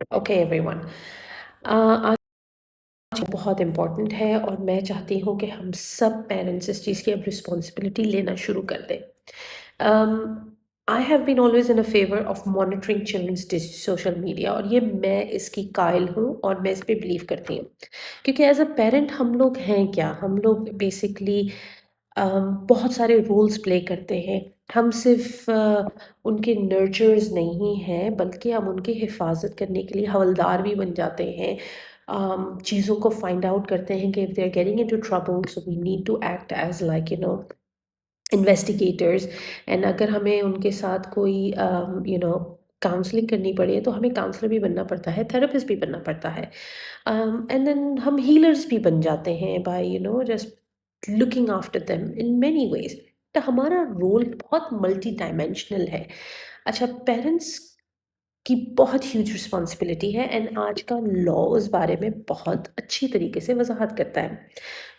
Okay every one, آج بہت important ہے اور میں چاہتی ہوں کہ ہم سب پیرنٹس اس چیز کی اب رسپانسبلٹی لینا شروع کر دیں۔ I have been always in a favour of monitoring childrens social media, اور یہ میں اس کی قائل ہوں اور میں اس پہ بلیو کرتی ہوں، کیونکہ ایز اے پیرنٹ ہم لوگ ہیں کیا، ہم لوگ بیسکلی بہت سارے رولس پلے کرتے ہیں۔ ہم صرف ان کے نرچرز نہیں ہیں بلکہ ہم ان کی حفاظت کرنے کے لیے حوالدار بھی بن جاتے ہیں، چیزوں کو فائنڈ آؤٹ کرتے ہیں کہ if they are getting into trouble so we need to act as like investigators, and اگر ہمیں ان کے ساتھ کوئی کاؤنسلنگ کرنی پڑے تو ہمیں کاؤنسلر بھی بننا پڑتا ہے، تھراپسٹ بھی بننا پڑتا ہے، اینڈ دین ہم ہیلرز بھی بن جاتے ہیں by just looking after them in many ways. تو ہمارا رول بہت ملٹی ڈائمینشنل ہے۔ اچھا، پیرنٹس کی بہت ہیوج رسپانسبلٹی ہے، اینڈ آج کا لا اس بارے میں بہت اچھی طریقے سے وضاحت کرتا ہے۔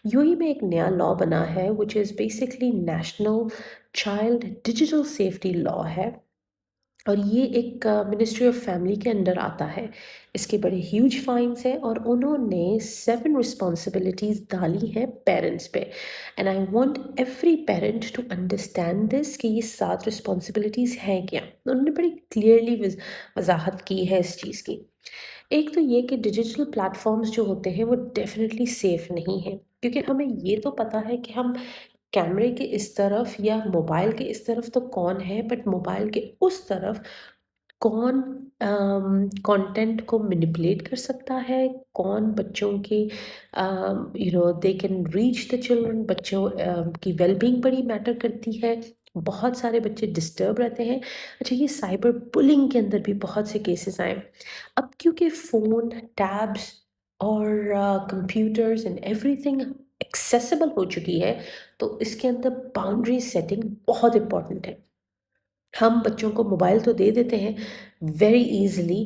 یو اے میں ایک نیا لا بنا ہے which is basically national child digital safety law ہے، اور یہ ایک منسٹری آف فیملی کے انڈر آتا ہے۔ اس کے بڑے ہیوج فائنس ہیں اور انہوں نے 7 رسپانسبلٹیز ڈالی ہیں پیرنٹس پہ، and I want every parent to understand this کہ یہ 7 رسپانسبلٹیز ہیں کیا۔ انہوں نے بڑی کلیئرلی وضاحت کی ہے اس چیز کی۔ ایک تو یہ کہ ڈیجیٹل پلیٹ فارمز جو ہوتے ہیں وہ ڈیفینیٹلی سیف نہیں ہیں، کیونکہ ہمیں یہ تو پتہ ہے کہ ہم کیمرے کے اس طرف یا موبائل کے اس طرف تو کون ہے، بٹ موبائل کے اس طرف کون کانٹینٹ کو مینیپولیٹ کر سکتا ہے، کون بچوں کی they can reach the children, بچوں کی ویل بینگ بڑی میٹر کرتی ہے، بہت سارے بچے ڈسٹرب رہتے ہیں۔ اچھا، یہ سائبر بلنگ کے اندر بھی بہت سے کیسز آئے اب، کیونکہ فون، ٹیبس اور computers and everything accessible ہو چکی ہے، تو اس کے اندر باؤنڈری سیٹنگ بہت امپورٹنٹ ہے۔ ہم بچوں کو موبائل تو دے دیتے ہیں ویری ایزلی،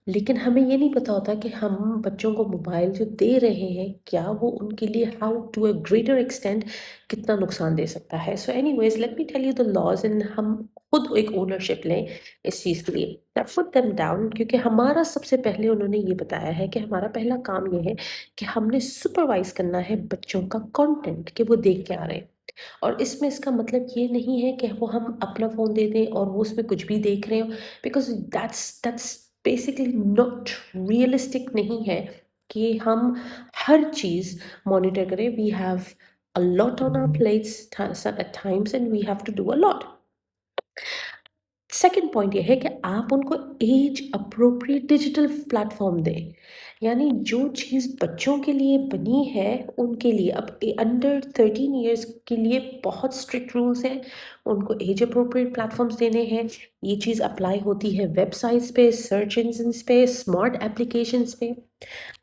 لیکن ہمیں یہ نہیں پتہ ہوتا کہ ہم بچوں کو موبائل جو دے رہے ہیں کیا وہ ان کے لیے how to a greater extent کتنا نقصان دے سکتا ہے۔ So anyways let me tell you the laws, and ہم خود ایک اونرشپ لیں اس چیز کے لیے، پٹ دیم ڈاؤن، کیونکہ ہمارا سب سے پہلے انہوں نے یہ بتایا ہے کہ ہمارا پہلا کام یہ ہے کہ ہم نے سپروائز کرنا ہے بچوں کا کانٹینٹ کہ وہ دیکھ کے آ رہے ہیں، اور اس میں اس کا مطلب یہ نہیں ہے کہ وہ ہم اپنا فون دے دیں اور وہ اس میں کچھ بھی دیکھ رہے ہوں، because that's basically not realistic نہیں ہے کہ ہم ہر چیز مانیٹر کریں۔ We have a lot on our plates at times and we have to do a lot۔ Second point یہ ہے کہ آپ ان کو age appropriate digital platform دیں، یعنی جو چیز بچوں کے لیے بنی ہے ان کے لیے، اب انڈر 13 ایئرس کے لیے بہت اسٹرکٹ رولس ہیں، ان کو ایج اپروپریٹ پلیٹ فارمس دینے ہیں۔ یہ چیز اپلائی ہوتی ہے ویب سائٹس پہ، سرچ انجنس پہ، اسمارٹ اپلیکیشنس پہ،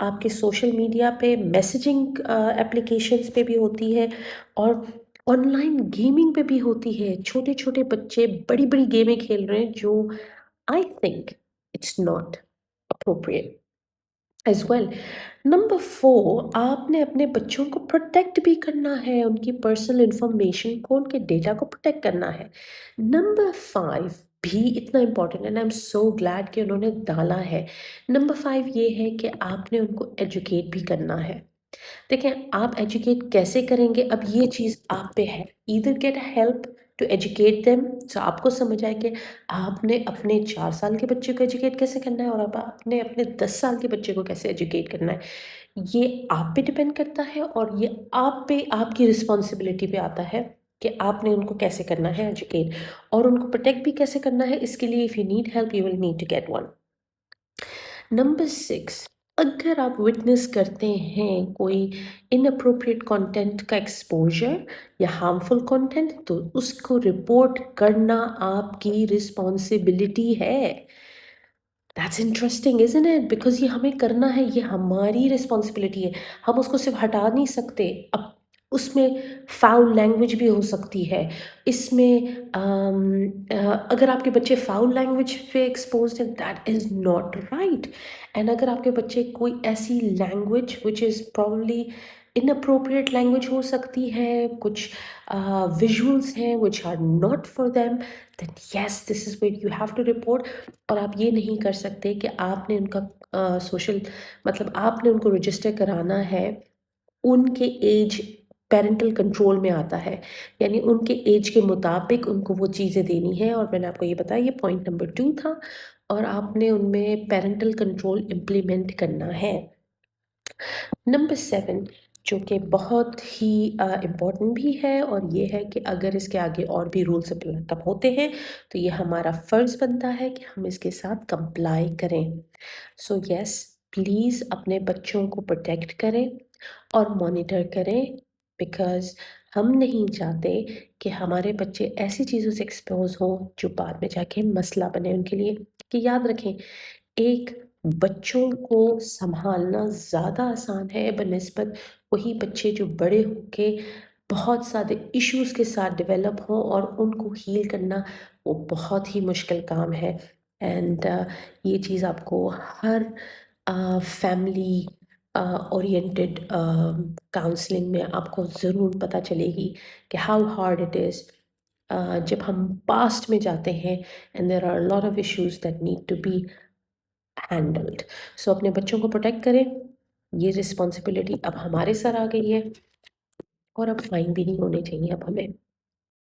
آپ کے سوشل میڈیا پہ، میسیجنگ اپلیکیشنس پہ بھی ہوتی ہے، اور آن لائن گیمنگ پہ بھی ہوتی ہے۔ چھوٹے چھوٹے بچے بڑی بڑی گیمیں کھیل رہے ہیں جو I think it's not appropriate as well. Number 4، آپ نے اپنے بچوں کو پروٹیکٹ بھی کرنا ہے، ان کی پرسنل انفارمیشن کو، ان کے ڈیٹا کو پروٹیکٹ کرنا ہے۔ نمبر 5 بھی اتنا امپورٹنٹ ہے، and I am so glad کہ انہوں نے ڈالا ہے۔ نمبر 5 یہ ہے کہ آپ نے ان کو ایجوکیٹ بھی کرنا ہے۔ دیکھیں، آپ ایجوکیٹ کیسے کریں گے، اب یہ چیز آپ پہ ہے، either get help to educate them, so آپ کو سمجھ آئے کہ آپ نے اپنے 4 سال کے بچے کو ایجوکیٹ کیسے کرنا ہے، اور اب آپ نے اپنے 10 سال کے بچے کو کیسے ایجوکیٹ کرنا ہے۔ یہ آپ پہ ڈپینڈ کرتا ہے، اور یہ آپ پہ، آپ کی رسپانسبلٹی پہ آتا ہے کہ آپ نے ان کو کیسے کرنا ہے ایجوکیٹ، اور ان کو پروٹیکٹ بھی کیسے کرنا ہے۔ اس کے لیے if you need help you will need to get one. Number 6، اگر آپ وٹنس کرتے ہیں کوئی اناپروپریٹ کانٹینٹ کا ایکسپوجر یا ہارمفل کانٹینٹ، تو اس کو رپورٹ کرنا آپ کی رسپانسبلٹی ہے۔ That's interesting isn't it؟ Because یہ ہمیں کرنا ہے، یہ ہماری رسپانسبلٹی ہے، ہم اس کو صرف ہٹا نہیں سکتے۔ اب اس میں فاؤل لینگویج بھی ہو سکتی ہے، اس میں اگر آپ کے بچے فاؤل لینگویج پہ ایکسپوزڈ ہیں، that is not right. And اگر آپ کے بچے کوئی ایسی language which is probably inappropriate language ہو سکتی ہے، کچھ ویژولس ہیں which are not for them, then yes, this is where you have to report. اور آپ یہ نہیں کر سکتے کہ آپ نے ان کا سوشل مطلب آپ نے ان کو رجسٹر کرانا ہے ان کے ایج پیرنٹل کنٹرول میں آتا ہے، یعنی ان کے ایج کے مطابق ان کو وہ چیزیں دینی ہے، اور میں نے آپ کو یہ بتایا یہ پوائنٹ نمبر 2 تھا، اور آپ نے ان میں پیرنٹل کنٹرول امپلیمنٹ کرنا ہے۔ نمبر 7 جو کہ بہت ہی امپورٹنٹ بھی ہے، اور یہ ہے کہ اگر اس کے آگے اور بھی رولس اپلائی ہوتے ہیں تو یہ ہمارا فرض بنتا ہے کہ ہم اس کے ساتھ کمپلائی کریں۔ سو یس، پلیز اپنے بچوں کو پروٹیکٹ کریں اور مانیٹر کریں، بیکاز ہم نہیں چاہتے کہ ہمارے بچے ایسی چیزوں سے ایکسپوز ہوں جو بعد میں جا کے مسئلہ بنے ان کے لیے۔ کہ یاد رکھیں، ایک بچوں کو سنبھالنا زیادہ آسان ہے بنسبت وہی بچے جو بڑے ہو کے بہت سارے ایشوز کے ساتھ ڈیولپ ہوں، اور ان کو ہیل کرنا وہ بہت ہی مشکل کام ہے۔ اینڈ یہ چیز آپ کو ہر فیملی اورینٹڈ کاؤنسلنگ میں آپ کو ضرور پتہ چلے گی کہ ہاؤ ہارڈ اٹ از جب ہم پاسٹ میں جاتے ہیں، and there are lot of issues that need to be handled. So اپنے بچوں کو پروٹیکٹ کریں، یہ رسپانسبلٹی اب ہمارے سر آ گئی ہے، اور اب فائن بھی نہیں ہونے چاہیے اب ہمیں۔